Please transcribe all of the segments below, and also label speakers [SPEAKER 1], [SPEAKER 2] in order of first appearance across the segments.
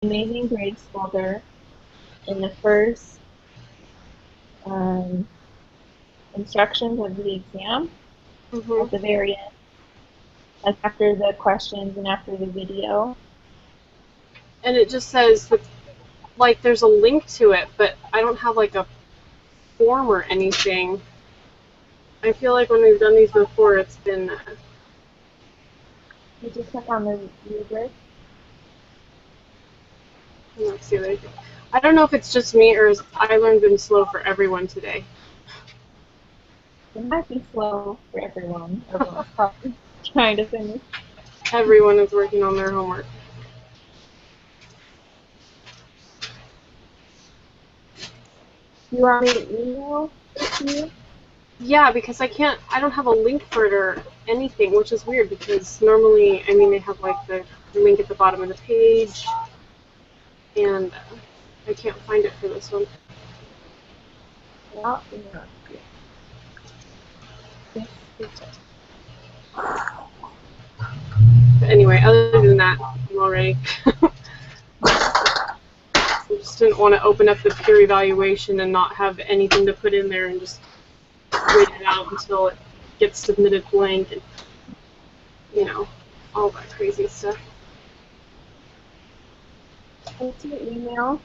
[SPEAKER 1] Amazing Grades folder in the first um, instructions of the exam at the very end, like after the questions and after the video.
[SPEAKER 2] And it just says that, like, there's a link to it, but I don't have like a form or anything. I feel like when we've done these before, it's been.
[SPEAKER 1] You just click on the rubric.
[SPEAKER 2] Let's see what I do. I don't know if it's just me or is iLearn been slow for everyone today.
[SPEAKER 1] It might be slow for everyone. Everyone's probably trying to finish.
[SPEAKER 2] Everyone is working on their homework.
[SPEAKER 1] You want me to email it to you?
[SPEAKER 2] Yeah, because I don't have a link for it or anything, which is weird because normally, I mean, they have like the link at the bottom of the page, and I can't find it for this one.
[SPEAKER 1] I'll email it to you.
[SPEAKER 2] But anyway, other than that, I'm all ready. I just didn't want to open up the peer evaluation and not have anything to put in there and just wait it out until it gets submitted blank and, you know, all that crazy stuff.
[SPEAKER 1] What's your email?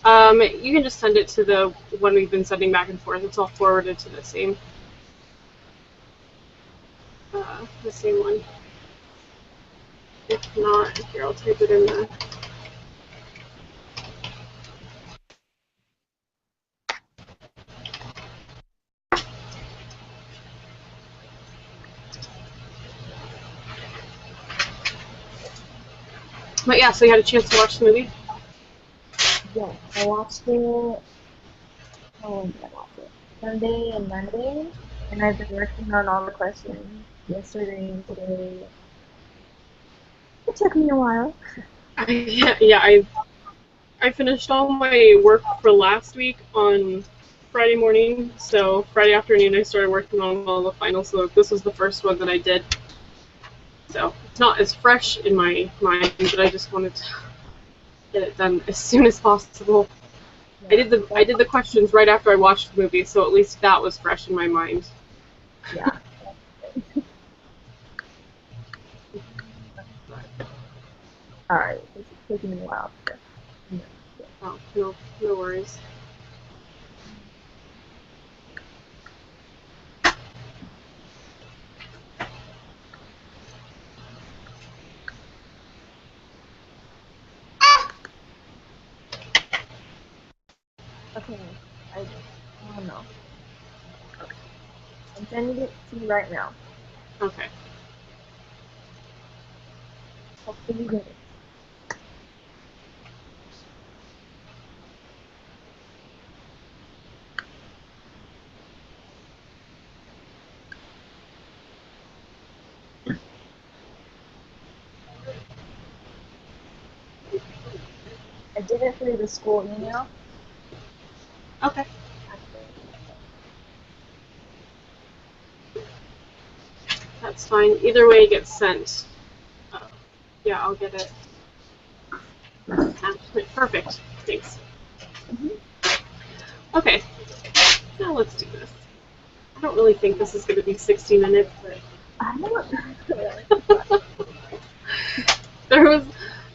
[SPEAKER 2] You can just send it to the one we've been sending back and forth. It's all forwarded to the same one. If not, here, I'll type it in there. But yeah, so you had a chance to watch the movie?
[SPEAKER 1] Yes, I watched it. When did I watch it? Sunday and Monday, and I've been working on all the questions yesterday and today. It took me a while.
[SPEAKER 2] I finished all my work for last week on Friday morning, so Friday afternoon I started working on all the finals, so this was the first one that I did. So it's not as fresh in my mind, but I just wanted to get it done as soon as possible. I did the questions right after I watched the movie, so at least that was fresh in my mind.
[SPEAKER 1] Yeah. All right. This is taking me a while.
[SPEAKER 2] Oh, no worries.
[SPEAKER 1] Okay. I don't know. Okay. I'm sending it to you right now.
[SPEAKER 2] Okay.
[SPEAKER 1] Hopefully you get it. I did it through the school email.
[SPEAKER 2] Okay. That's fine. Either way it gets sent. Yeah, I'll get it. Perfect. Thanks. Okay. Now let's do this. I don't really think this is going to be 60 minutes, but
[SPEAKER 1] I know.
[SPEAKER 2] there was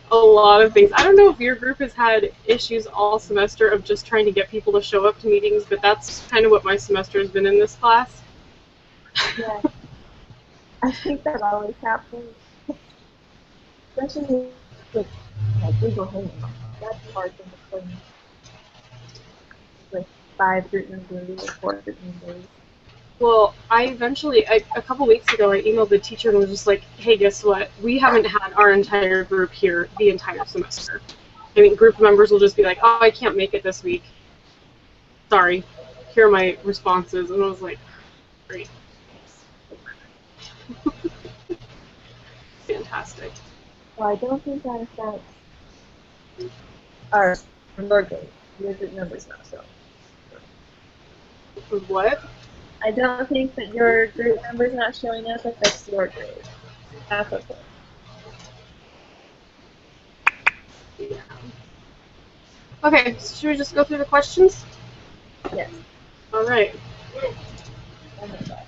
[SPEAKER 2] a lot of things. I don't know if your group has had issues all semester of just trying to get people to show up to meetings, but that's kind of what my semester has been in this class.
[SPEAKER 1] Yeah. I think that always happens, especially with like Google Hangouts. That's hard to explain with 5 group members or 4 group members.
[SPEAKER 2] Well, a couple weeks ago, I emailed the teacher and was just like, hey, guess what? We haven't had our entire group here the entire semester. I mean, group members will just be like, oh, I can't make it this week. Sorry. Here are my responses. And I was like, great. Fantastic.
[SPEAKER 1] Well, I don't think that affects our your grade. Your group numbers not showing.
[SPEAKER 2] What?
[SPEAKER 1] I don't think that your group numbers not showing up affects your grade. That's okay.
[SPEAKER 2] Yeah. Okay, so should we just go through the questions?
[SPEAKER 1] Yes.
[SPEAKER 2] All right.
[SPEAKER 1] Oh my gosh.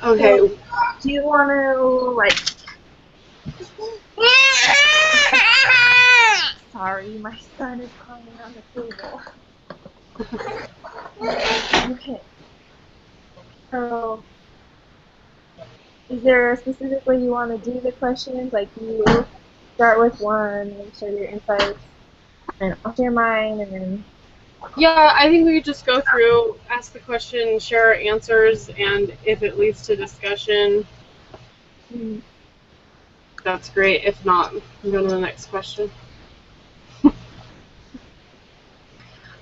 [SPEAKER 2] Okay.
[SPEAKER 1] So, do you want to, like... Sorry, my son is climbing on the table. Okay. So, is there a specific way you want to do the questions? Like, you start with one and share your insights, and I'll share mine, and then...
[SPEAKER 2] Yeah, I think we could just go through, ask the question, share our answers, and if it leads to discussion, that's great. If not, we'll go to the next question.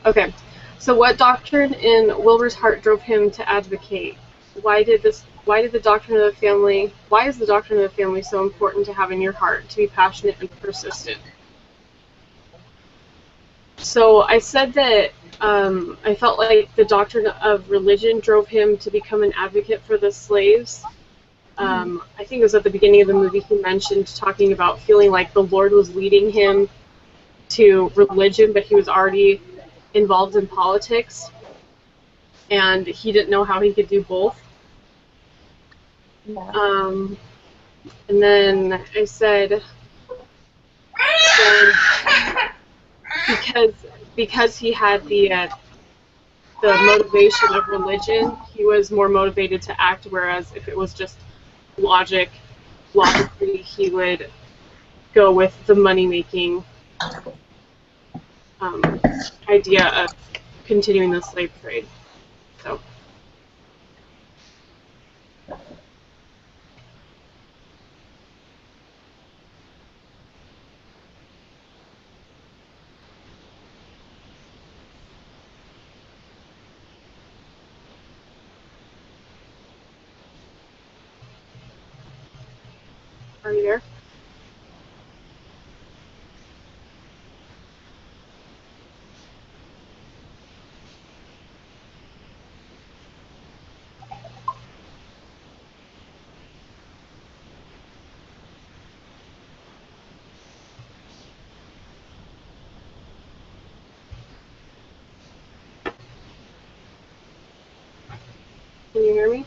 [SPEAKER 2] Okay, so what doctrine in Wilbur's heart drove him to advocate? Why is the doctrine of the family so important to have in your heart, to be passionate and persistent? So I said that I felt like the doctrine of religion drove him to become an advocate for the slaves. I think it was at the beginning of the movie he mentioned talking about feeling like the Lord was leading him to religion, but he was already involved in politics, and he didn't know how he could do both.
[SPEAKER 1] Yeah.
[SPEAKER 2] And then I said because he had the motivation of religion, he was more motivated to act, whereas if it was just logically, he would go with the money-making idea of continuing the slave trade. So. Are you there? Can you hear me?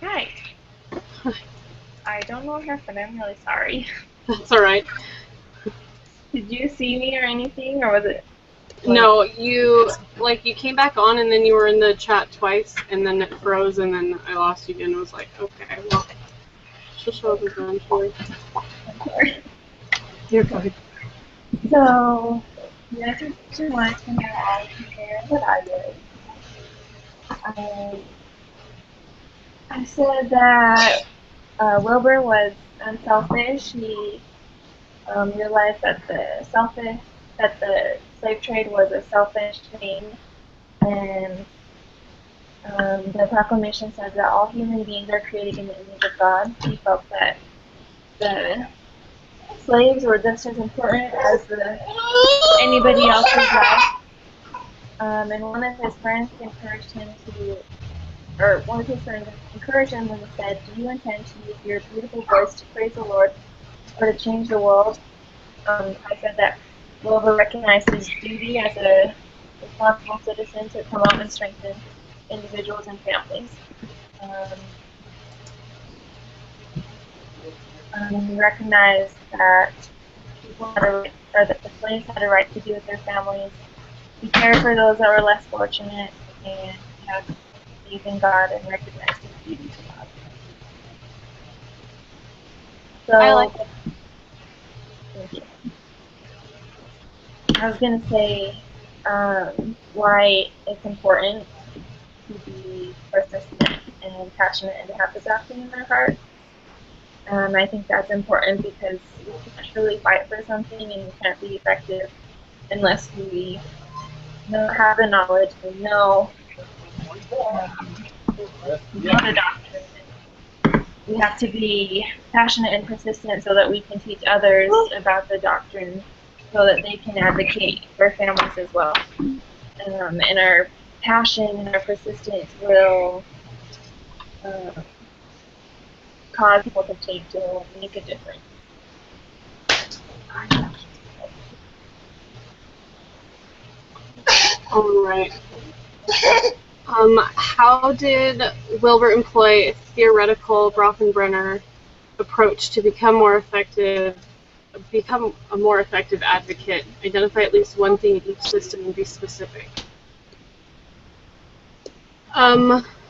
[SPEAKER 1] Hi. I don't know what happened. I'm really sorry.
[SPEAKER 2] That's all right.
[SPEAKER 1] Did you see me or anything, or was it?
[SPEAKER 2] No, you came back on and then you were in the chat twice and then it froze and then I lost you again and was like, okay, well, she'll show up eventually.
[SPEAKER 1] Sorry.
[SPEAKER 2] You're good.
[SPEAKER 1] So, the answer to one can I compare what I did. I said that Wilbur was unselfish. He realized that the slave trade was a selfish thing, and the proclamation says that all human beings are created in the image of God. He felt that the slaves were just as important as anybody else's life. And one of his friends encouraged him to, or one of his friends encouraged him and said, "Do you intend to use your beautiful voice to praise the Lord or to change the world?" I said that Wilbur recognized his duty as a responsible citizen to promote and strengthen individuals and families. Um, he recognized that people had a right, or that the slaves had a right to be with their families. He cared for those that were less fortunate, and he had faith in God and recognized his duty to God. So
[SPEAKER 2] I like it.
[SPEAKER 1] I was going to say why it's important to be persistent and passionate and to have this acting in their heart. I think that's important because we can't truly fight for something and we can't be effective unless we have the knowledge and know the doctrine. We have to be passionate and persistent so that we can teach others about the doctrine so that they can advocate for families as well. And our passion and our persistence will cause people to change and make a difference.
[SPEAKER 2] All right. How did Wilbur employ a theoretical Brockenbrenner approach to become a more effective advocate? Identify at least one thing in each system and be specific.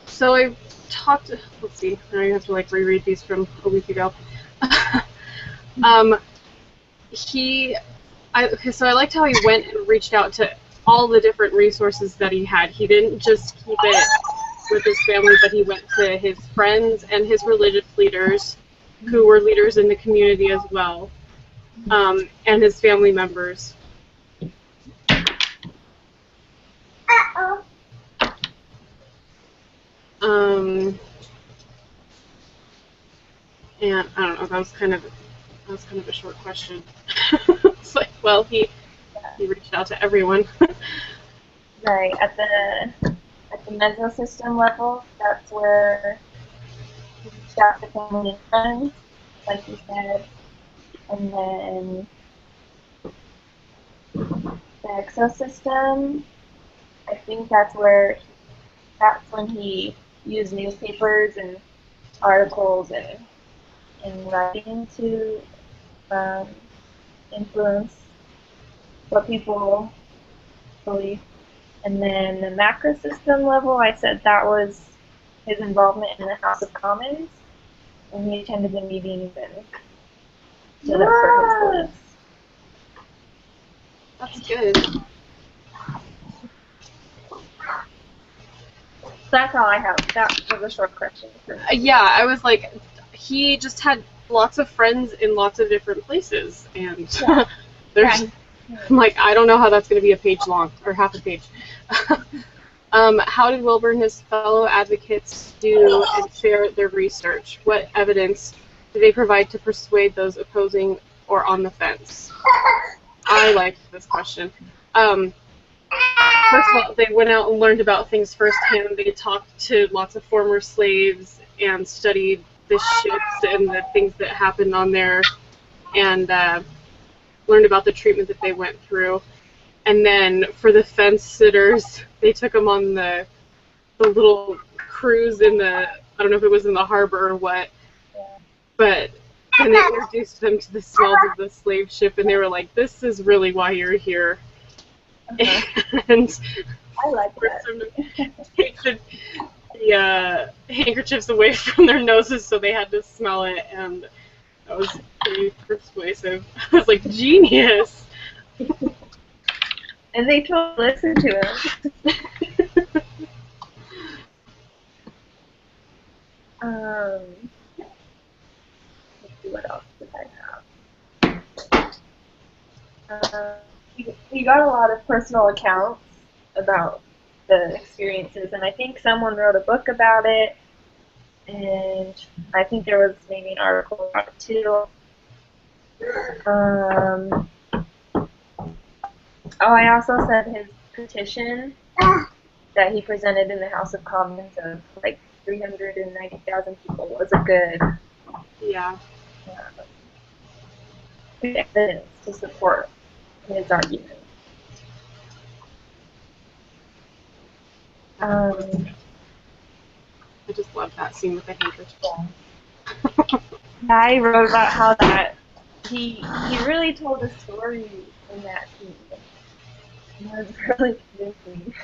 [SPEAKER 2] So I talked. Let's see. Now you have to like reread these from a week ago. So I liked how he went and reached out to all the different resources that he had. He didn't just keep it with his family, but he went to his friends and his religious leaders, who were leaders in the community as well, and his family members. And I don't know. That was kind of a short question. It's like, well, he reached out to everyone.
[SPEAKER 1] Right, at the mesosystem level, that's where he reached out to family and friends, like you said, and then the exosystem, I think that's when he used newspapers and articles and writing to influence what people believe. And then the macro system level, I said that was his involvement in the House of Commons, and he attended the meetings and stood up for his beliefs.
[SPEAKER 2] That's good.
[SPEAKER 1] That's all I have. That was a short question.
[SPEAKER 2] Yeah, I was like, he just had lots of friends in lots of different places, and there's, I'm like, I don't know how that's going to be a page long, or half a page. How did Wilbur and his fellow advocates do and share their research? What evidence do they provide to persuade those opposing or on the fence? I liked this question. First of all, they went out and learned about things firsthand. They talked to lots of former slaves and studied the ships and the things that happened on there, and learned about the treatment that they went through. And then for the fence sitters, they took them on the little cruise in the, I don't know if it was in the harbor or what, but then they introduced them to the smells of the slave ship, and they were like, this is really why you're here. And
[SPEAKER 1] I like
[SPEAKER 2] forced them to take the handkerchiefs away from their noses so they had to smell it, and that was pretty persuasive. I was like, genius!
[SPEAKER 1] And they totally listened to him. Let's see, what else did I have? We got a lot of personal accounts about the experiences, and I think someone wrote a book about it, and I think there was maybe an article about it too. I also said petition that he presented in the House of Commons of like 390,000 people was a
[SPEAKER 2] Yeah.
[SPEAKER 1] good evidence to support his argument.
[SPEAKER 2] I just love that scene with the handkerchief.
[SPEAKER 1] I wrote about how that he really told a story in that scene. It was really convincing.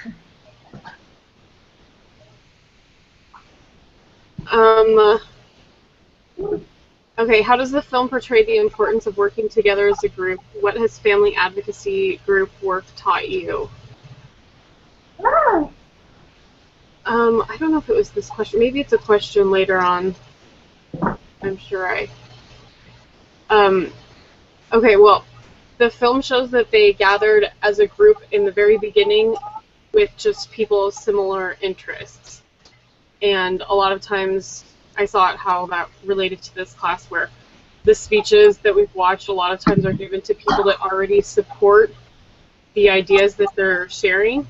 [SPEAKER 2] Okay, how does the film portray the importance of working together as a group? What has family advocacy group work taught you? I don't know if it was this question. Maybe it's a question later on. I'm sure okay, well, the film shows that they gathered as a group in the very beginning with just people of similar interests. And a lot of times I saw how that related to this class, where the speeches that we've watched a lot of times are given to people that already support the ideas that they're sharing.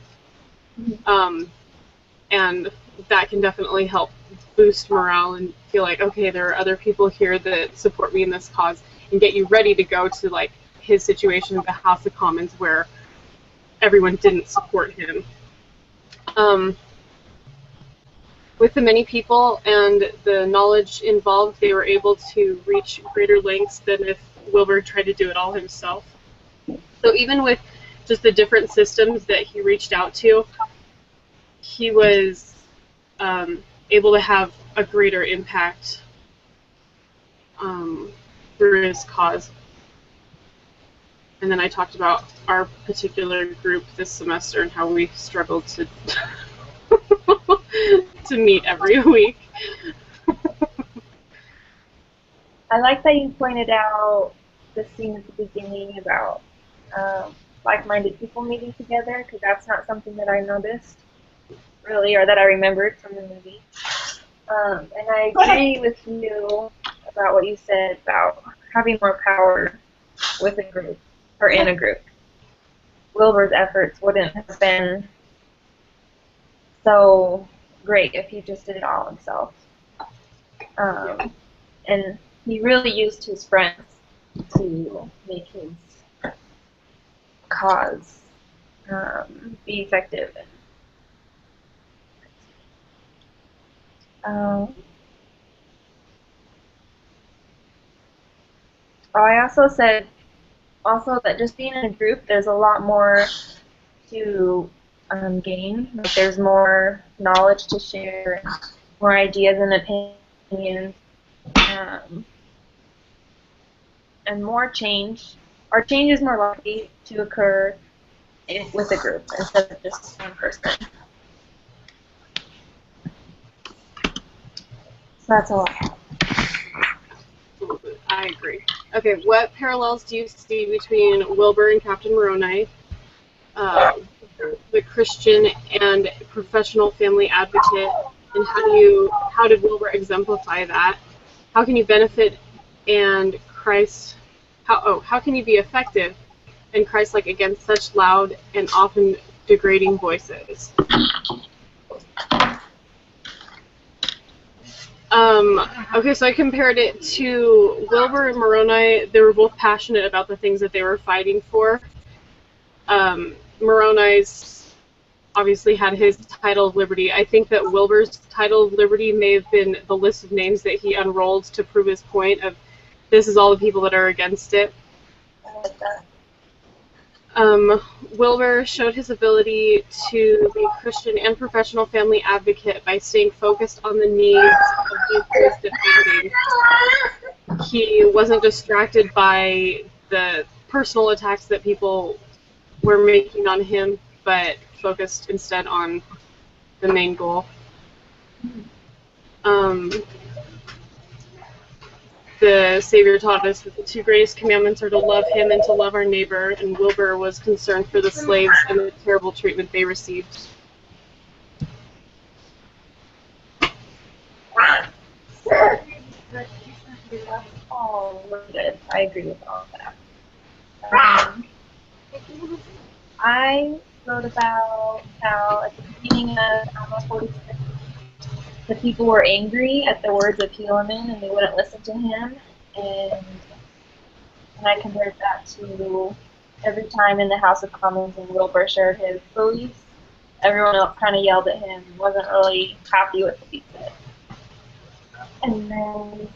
[SPEAKER 2] And that can definitely help boost morale and feel like, okay, there are other people here that support me in this cause, and get you ready to go to like his situation in the House of Commons where everyone didn't support him. With the many people and the knowledge involved, they were able to reach greater lengths than if Wilbur tried to do it all himself. So even with just the different systems that he reached out to, he was able to have a greater impact through his cause. And then I talked about our particular group this semester and how we struggled to to meet every week.
[SPEAKER 1] I like that you pointed out the scene at the beginning about like-minded people meeting together, because that's not something that I noticed, really, or that I remembered from the movie. And I agree with you about what you said about having more power with a group, or in a group. Wilbur's efforts wouldn't have been so great if he just did it all himself. And he really used his friends to make his cause be effective. I also said that just being in a group, there's a lot more to gain. Like, there's more knowledge to share, more ideas and opinions, and more change. Our change is more likely to occur with a group instead of just one person. So that's all I have.
[SPEAKER 2] I agree. Okay, what parallels do you see between Wilbur and Captain Moroni, the Christian and professional family advocate, and how did Wilbur exemplify that? How can you benefit and how can you be effective and Christ-like against such loud and often degrading voices? Okay, so I compared it to Wilbur and Moroni. They were both passionate about the things that they were fighting for. Moroni's obviously had his title of liberty. I think that Wilbur's title of liberty may have been the list of names that he unrolled to prove his point of this is all the people that are against it.
[SPEAKER 1] I like that.
[SPEAKER 2] Wilbur showed his ability to be a Christian and professional family advocate by staying focused on the needs of those he was defending. He wasn't distracted by the personal attacks that people were making on him, but focused instead on the main goal. The Savior taught us that the two greatest commandments are to love him and to love our neighbor, and Wilbur was concerned for the slaves and the terrible treatment they received.
[SPEAKER 1] Oh, good. I agree with all of that. wrote about how at the beginning of Alma 46, the people were angry at the words of Helaman and they wouldn't listen to him. And I compared that to every time in the House of Commons when Wilbur shared his beliefs, everyone else kind of yelled at him and wasn't really happy with what he said. And then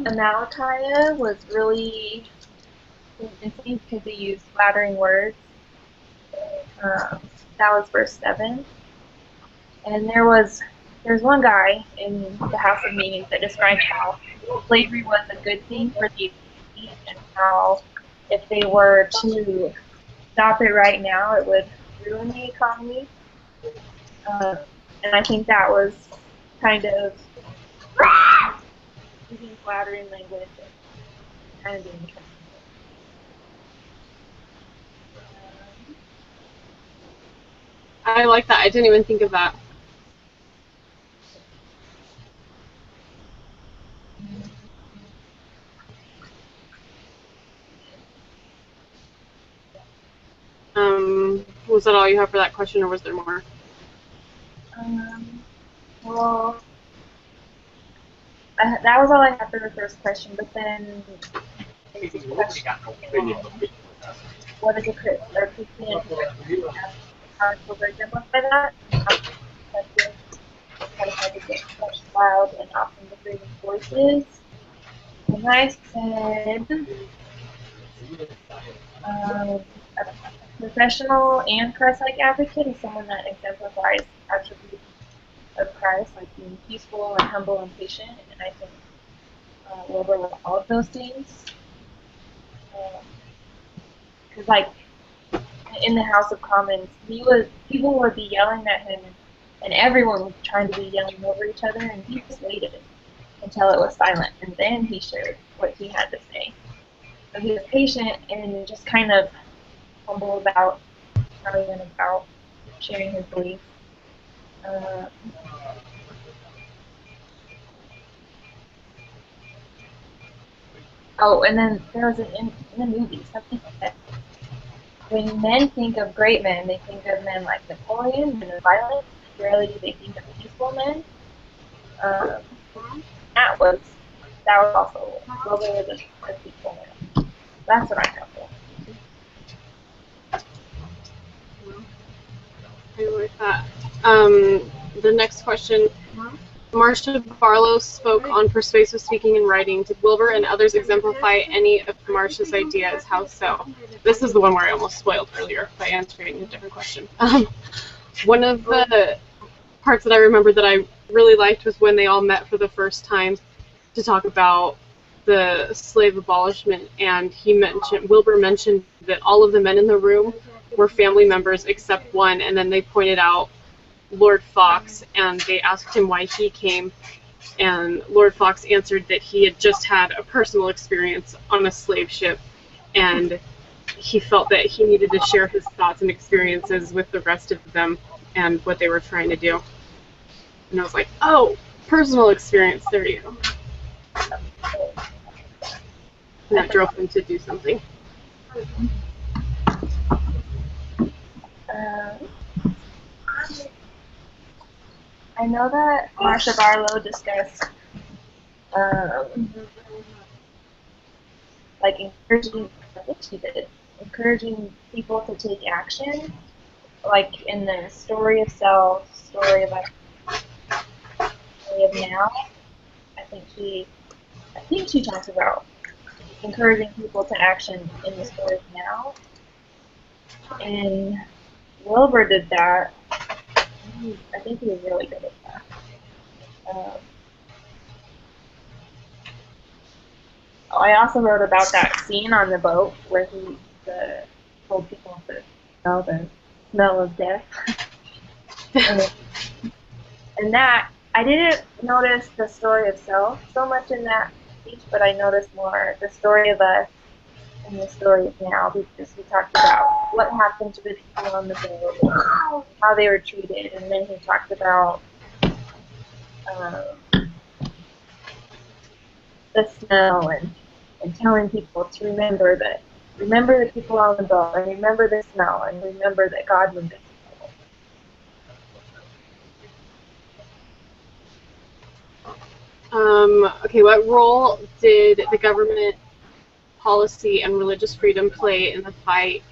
[SPEAKER 1] Amalickiah was really convincing because he used flattering words. That was verse 7. And there's one guy in the House of Meetings that described how slavery was a good thing for the elite and how if they were to stop it right now, it would ruin the economy. And I think that was kind of using flattering language and kind of being tricky.
[SPEAKER 2] I like that. I didn't even think of that. Was that all you have for that question, or was there more?
[SPEAKER 1] Well, that was all I had for the first question, but then what is a Christian? How to exemplify that? Such loud and often degrading voices. And I said, a professional and Christ-like advocate is someone that exemplifies attributes of Christ, like being peaceful and humble and patient. And I think Wilbur was all of those things. Because, like, in the House of Commons, people would be yelling at him, and everyone was trying to be yelling over each other, and he just waited until it was silent, and then he shared what he had to say. So he was patient and just kind of humble about how he went about sharing his beliefs. And then there was in the movie something that when men think of great men, they think of men like Napoleon and violent. Rarely do they think of peaceful men. That was also Wilbur was a peaceful man. That's what I have for.
[SPEAKER 2] I like that. The next question. Marcia Barlow spoke on persuasive speaking and writing. Did Wilbur and others exemplify any of Marcia's ideas? How so? This is the one where I almost spoiled earlier by answering a different question. One of the parts that I remember that I really liked was when they all met for the first time to talk about the slave abolishment, and Wilbur mentioned that all of the men in the room were family members except one, and then they pointed out Lord Fox, and they asked him why he came, and Lord Fox answered that he had just had a personal experience on a slave ship, and he felt that he needed to share his thoughts and experiences with the rest of them and what they were trying to do. And I was like, oh, personal experience, there you go. And that drove him to do something.
[SPEAKER 1] I know that Marcia Barlow discussed like encouraging people to take action, like in the story of self, story of now. I think she talks about encouraging people to action in the story of now. And Wilbur did that. I think he was really good at that. I also wrote about that scene on the boat where he told people to smell the smell of death. and that, I didn't notice the story of self so much in that speech, but I noticed more the story of us and the story of now, because we talked about what happened to the people on the boat, how they were treated, and then he talked about the smell and telling people to remember that Remember the people on the boat, and remember the smell, and remember that God moved it.
[SPEAKER 2] Okay, what role did the government policy and religious freedom play in the fight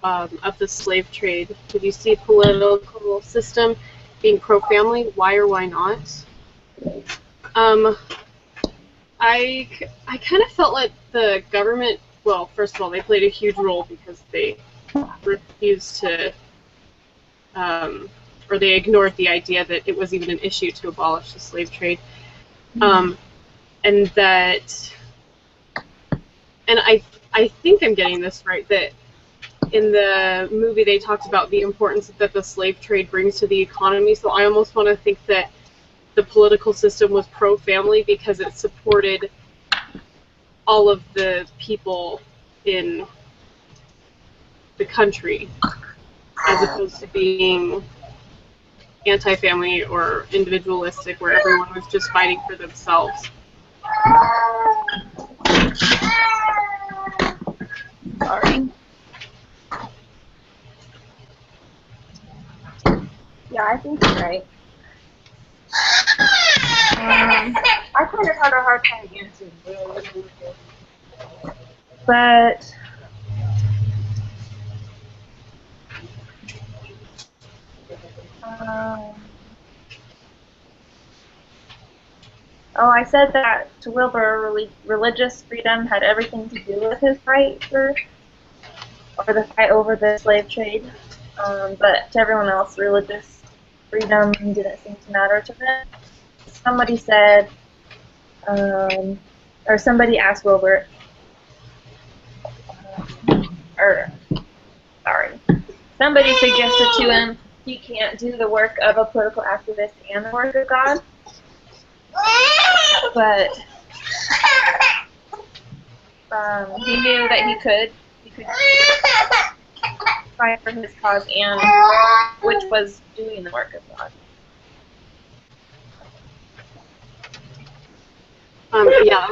[SPEAKER 2] of the slave trade? Did you see political system being pro-family? Why or why not? Um, I kind of felt like the government, well, first of all, they played a huge role because they refused to, or they ignored the idea that it was even an issue to abolish the slave trade. And that, and I think I'm getting this right, that in the movie they talked about the importance that the slave trade brings to the economy, so I almost want to think that the political system was pro-family because it supported all of the people in the country, as opposed to being anti-family or individualistic where everyone was just fighting for themselves.
[SPEAKER 1] Sorry. Yeah, I think you're right. I kind of had a hard time answering, really. But oh, I said that to Wilbur, religious freedom had everything to do with his fight for, or the fight over the slave trade. But to everyone else, religious freedom didn't seem to matter to them. Somebody said, or somebody asked Wilbur, somebody suggested to him he can't do the work of a political activist and the work of God. But he knew that he could fight for his cause, and which was doing the work of God.
[SPEAKER 2] Yeah, that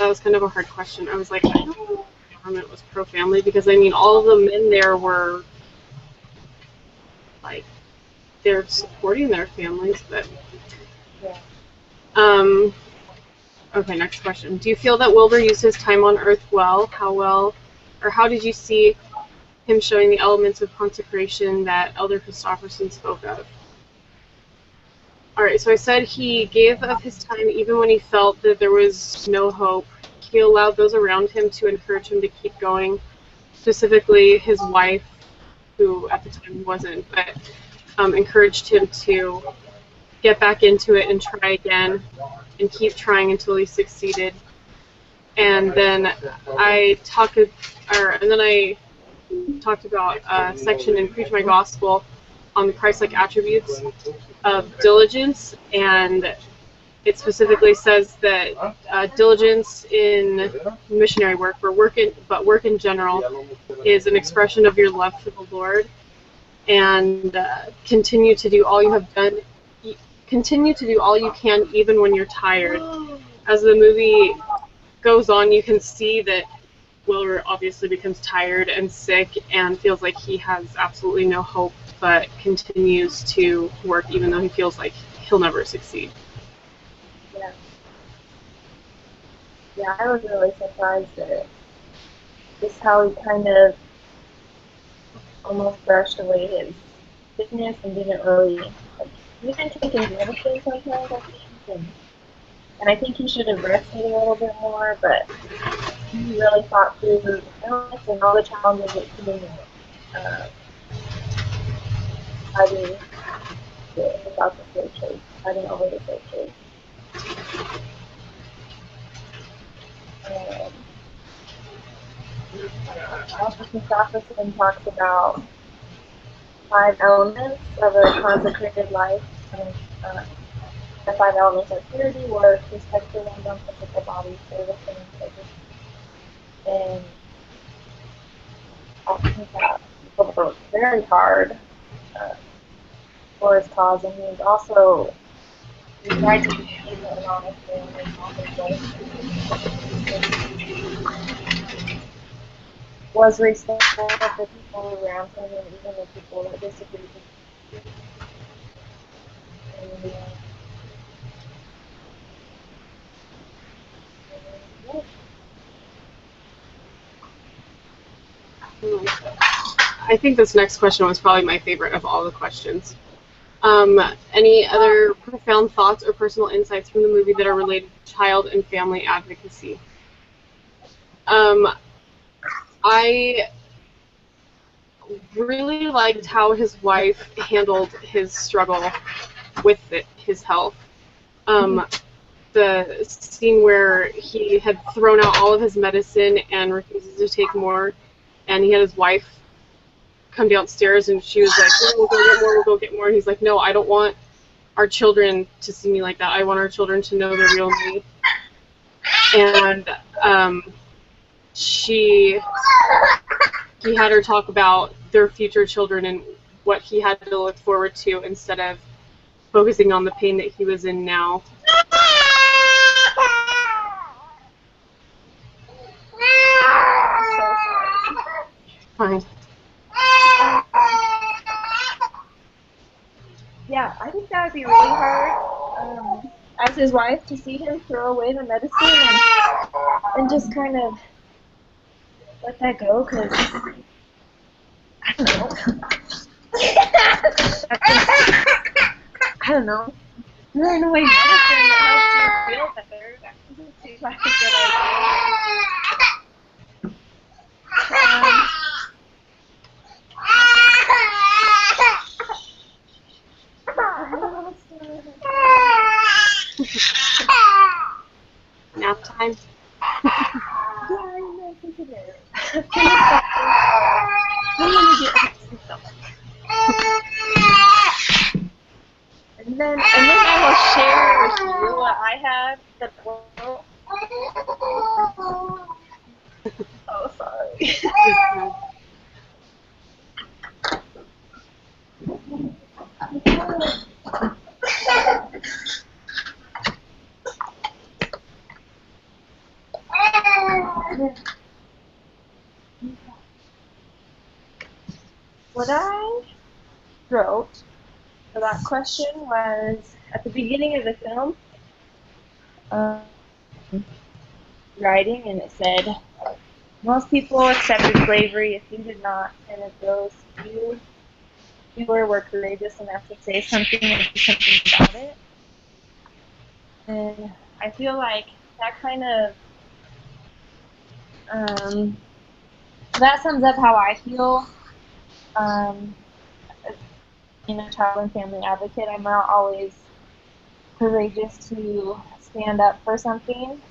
[SPEAKER 2] was kind of a hard question. I was like, I don't know if the government was pro-family because I mean, all of the men there were like they're supporting their families, but
[SPEAKER 1] yeah.
[SPEAKER 2] Okay, next question. Do you feel that Wilbur used his time on Earth well? How well, or how did you see him showing the elements of consecration that Elder Christofferson spoke of? Alright, so I said he gave of his time even when he felt that there was no hope. He allowed those around him to encourage him to keep going, specifically his wife, who at the time wasn't, but encouraged him to get back into it and try again and keep trying until he succeeded. And then I talked about a section in Preach My Gospel on the Christ-like attributes of diligence, and it specifically says that diligence in missionary work, or work in general, is an expression of your love for the Lord, and continue to do all you have done. Continue to do all you can, even when you're tired. As the movie goes on, you can see that Wilbur obviously becomes tired and sick and feels like he has absolutely no hope, but continues to work even though he feels like he'll never succeed.
[SPEAKER 1] Yeah. Yeah, I was really surprised at just how he kind of almost brushed away his sickness and didn't really, like, he didn't take his medicine sometimes, I think, and I think he should have rested a little bit more, but he really fought through the illness and all the challenges that came fighting without the slave trade, fighting over the slave trade. Elder Christofferson talks about 5 elements of a consecrated life. The 5 elements are purity, work, respect for one's physical body, service, and integrity. And I think that people worked very hard for his cause, and he tried to be patient and honest in his way. was respectful of the people around him and even the people that disagreed with him. And, yeah.
[SPEAKER 2] I think this next question was probably my favorite of all the questions. Any other profound thoughts or personal insights from the movie that are related to child and family advocacy? I really liked how his wife handled his struggle with his health. The scene where he had thrown out all of his medicine and refuses to take more, and he had his wife come downstairs and she was like, oh, we'll go get more, we'll go get more. And he's like, no, I don't want our children to see me like that. I want our children to know the real me. And he had her talk about their future children and what he had to look forward to instead of focusing on the pain that he was in now. Fine.
[SPEAKER 1] Yeah, I think that would be really hard as his wife to see him throw away the medicine and just kind of let that go, because I don't know. I don't know. Throwing away medicine that helps you feel better, that doesn't seem like a good idea.
[SPEAKER 2] Nap time?
[SPEAKER 1] Yeah, I think it is. And then I will share with you what I had. Oh, sorry. What I wrote for that question was at the beginning of the film, writing, and it said, most people accepted slavery. If you did not, and if those few were courageous enough to say something and do something about it. And I feel like that kind of that sums up how I feel. Being a child and family advocate, I'm not always courageous to stand up for something.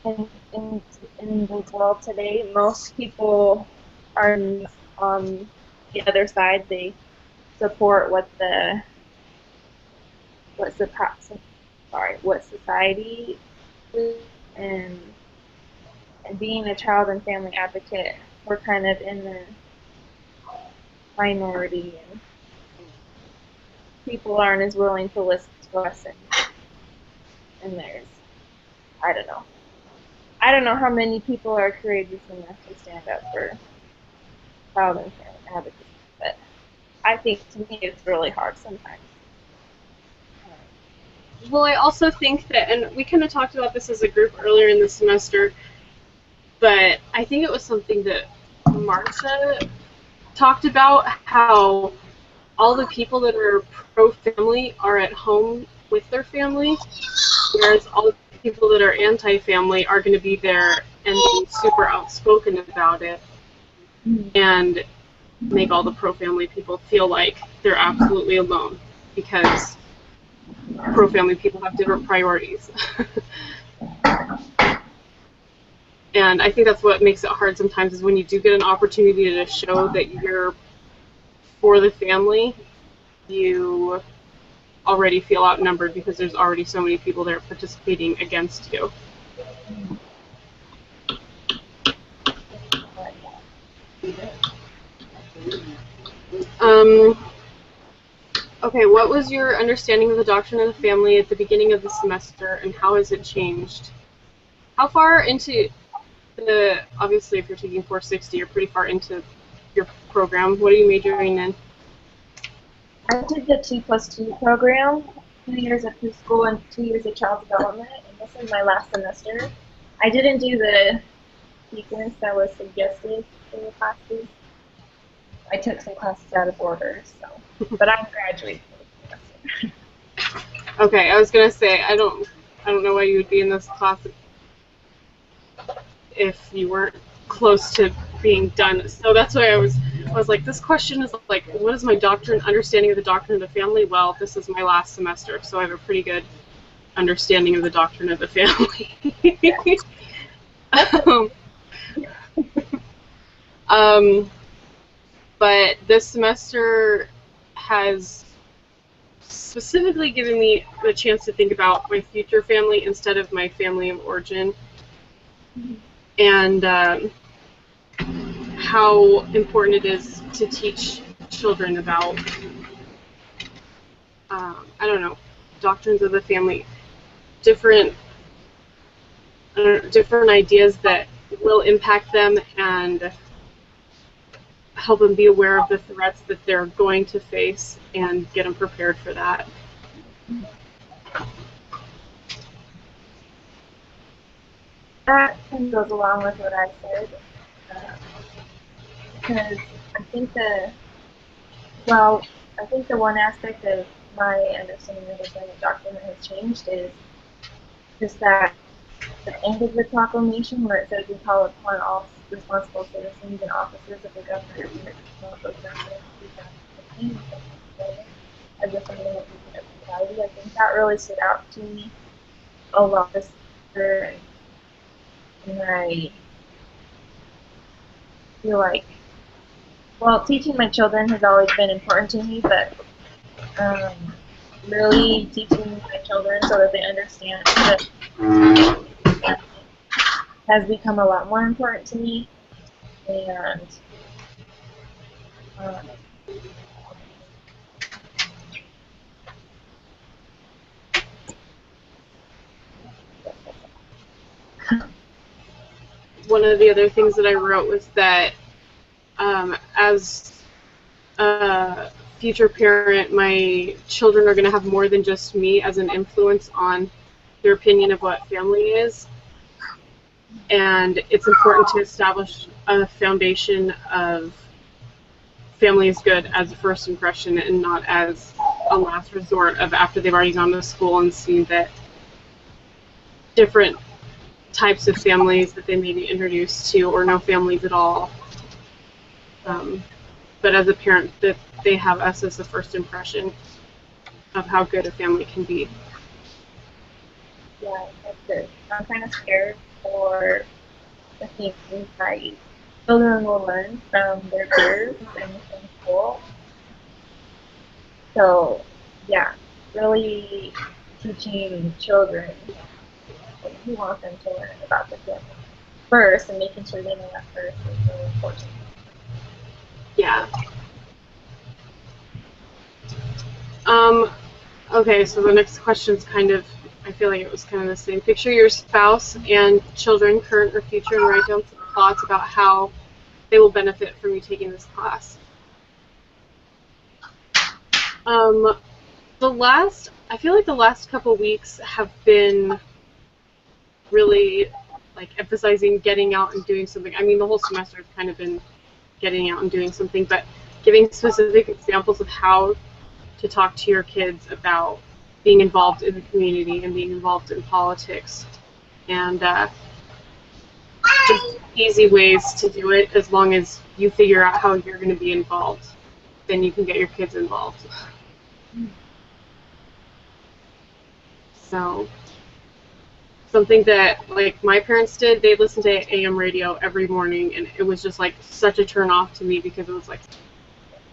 [SPEAKER 1] In the world today, most people are on the other side. They support what society is, and being a child and family advocate, we're kind of in the minority, and people aren't as willing to listen to us, and there's, I don't know how many people are courageous enough to stand up for child and family advocacy, but I think to me it's really hard sometimes.
[SPEAKER 2] Well, I also think that, and we kind of talked about this as a group earlier in the semester, but I think it was something that Marcia talked about, how all the people that are pro-family are at home with their family, whereas all the people that are anti-family are going to be there and be super outspoken about it and make all the pro-family people feel like they're absolutely alone because pro-family people have different priorities. And I think that's what makes it hard sometimes, is when you do get an opportunity to show that you're for the family, you already feel outnumbered because there's already so many people there participating against you. Okay, what was your understanding of the doctrine of the family at the beginning of the semester, and how has it changed? How far into the obviously if you're taking 460, you're pretty far into your program. What are you majoring in?
[SPEAKER 1] I did the 2+2 program, 2 years of preschool and 2 years of child development, and this is my last semester. I didn't do the sequence that was suggested for the classes. I took some classes out of order, so, but I'm graduating this semester.
[SPEAKER 2] Okay, I was gonna say I don't know why you would be in this class if you weren't close to being done. So that's why I was like, this question is like, what is my understanding of the doctrine of the family? Well, this is my last semester, so I have a pretty good understanding of the doctrine of the family. But this semester has specifically given me the chance to think about my future family instead of my family of origin, and how important it is to teach children about, I don't know, doctrines of the family, different ideas that will impact them and help them be aware of the threats that they're going to face and get them prepared for that.
[SPEAKER 1] That kind of goes along with what I said, because I think the one aspect of my understanding of the family doctrine that has changed is just that the end of the proclamation where it says we call upon all responsible citizens and officers of the government as a fundamental piece of society. I think that really stood out to me a lot this year, and I feel like, well, teaching my children has always been important to me, but really teaching my children so that they understand that has become a lot more important to me, and
[SPEAKER 2] one of the other things that I wrote was that as a future parent, my children are going to have more than just me as an influence on their opinion of what family is. And it's important to establish a foundation of family is good as a first impression and not as a last resort of after they've already gone to school and seen that different types of families that they may be introduced to or no families at all. But as a parent, that they have us as the first impression of how good a family can be.
[SPEAKER 1] Yeah, that's good. I'm kind of scared for the things my children will learn from their peers and from school. So, yeah, really teaching children what you want them to learn about the family first, and making sure they know that first is really important.
[SPEAKER 2] Yeah. Okay, so the next question's kind of, I feel like it was kind of the same. Picture your spouse and children, current or future, and write down some thoughts about how they will benefit from you taking this class. I feel like the last couple weeks have been really like emphasizing getting out and doing something. I mean, the whole semester has kind of been getting out and doing something, but giving specific examples of how to talk to your kids about being involved in the community and being involved in politics, and just easy ways to do it. As long as you figure out how you're going to be involved, then you can get your kids involved. So something that like my parents did, they listened to AM radio every morning, and it was just like such a turn off to me, because it was like,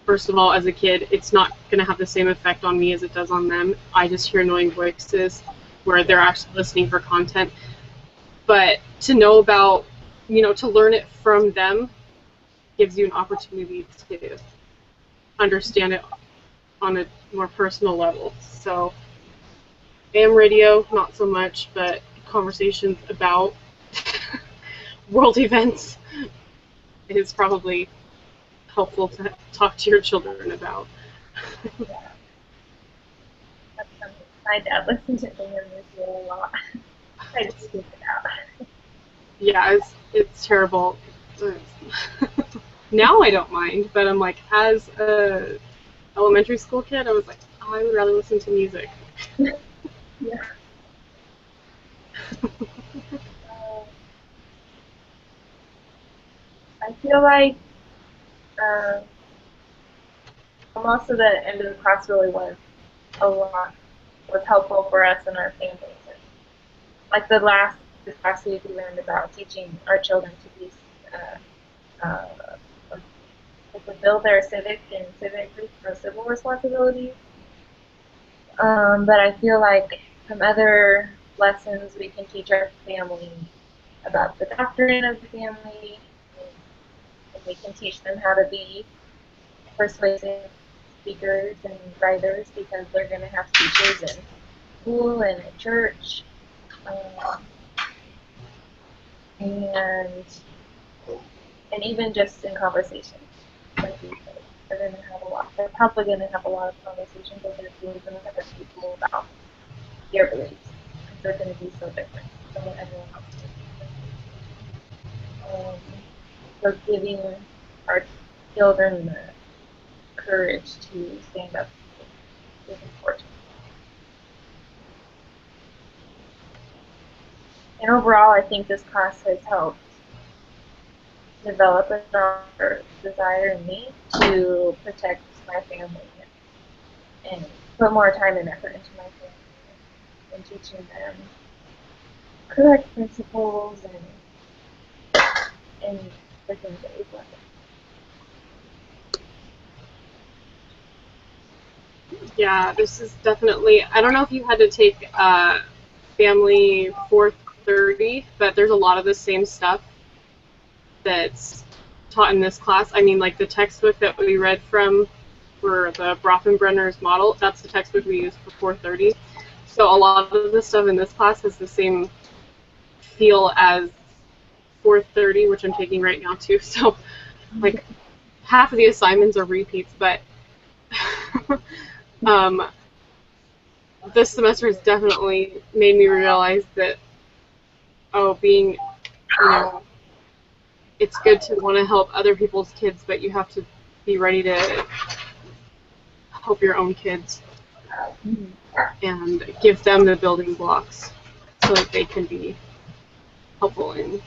[SPEAKER 2] first of all, as a kid, it's not going to have the same effect on me as it does on them. I just hear annoying voices where they're actually listening for content. But to know about, to learn it from them gives you an opportunity to understand it on a more personal level. So AM radio, not so much, but conversations about world events is probably helpful to talk to your children about.
[SPEAKER 1] Yeah. That's something. My dad listens to the news a lot. I just speak it out.
[SPEAKER 2] Yeah, it's terrible. Now I don't mind, but I'm like, as a elementary school kid, I was like, oh, I would rather listen to music.
[SPEAKER 1] Yeah. Uh, I feel like um, most of the end of the class really a lot was helpful for us and our families. Like this last week, we learned about teaching our children to be uh, to fulfill their civic and civic or civil responsibilities. But I feel like from other lessons, we can teach our family about the doctrine of the family, and we can teach them how to be persuasive speakers and writers because they're going to have teachers in school and at church. Um, and and even just in conversation, like you said, they're going to have a lot. They're probably going to have a lot of conversations with their peers and with other people about their beliefs because they're going to be so different from what everyone else is. So giving our children the courage to stand up is important. And overall, I think this class has helped develop a stronger desire in me to protect my family and put more time and effort into my family and teaching them correct principles and the things that we've learned.
[SPEAKER 2] Yeah, this is definitely. I don't know if you had to take Family 430, but there's a lot of the same stuff that's taught in this class. I mean, like the textbook that we read from for the Brofenbrenner's model, that's the textbook we use for 430. So a lot of the stuff in this class has the same feel as 430, which I'm taking right now too. So like half of the assignments are repeats, but this semester has definitely made me realize that, being, it's good to want to help other people's kids, but you have to be ready to help your own kids and give them the building blocks so that they can be helpful in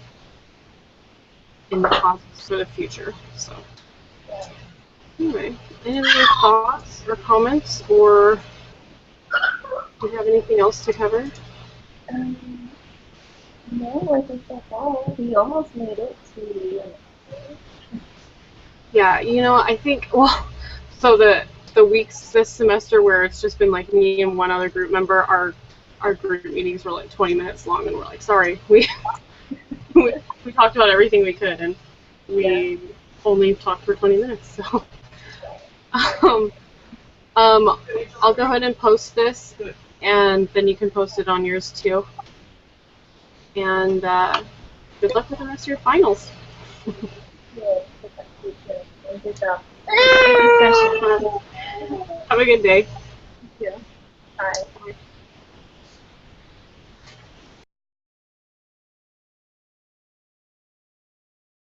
[SPEAKER 2] the causes for the future. So anyway, any other thoughts or comments, or do you have anything else to cover?
[SPEAKER 1] No, I think that's all. We almost made it to.
[SPEAKER 2] Yeah, I think, so the weeks this semester where it's just been like me and one other group member, our group meetings were like 20 minutes long, and we're like, sorry, we we talked about everything we could, and we only talked for 20 minutes. So, I'll go ahead and post this, and then you can post it on yours too. And good luck with the rest of your finals.
[SPEAKER 1] Good job.
[SPEAKER 2] Have a good day.
[SPEAKER 1] Yeah. Bye.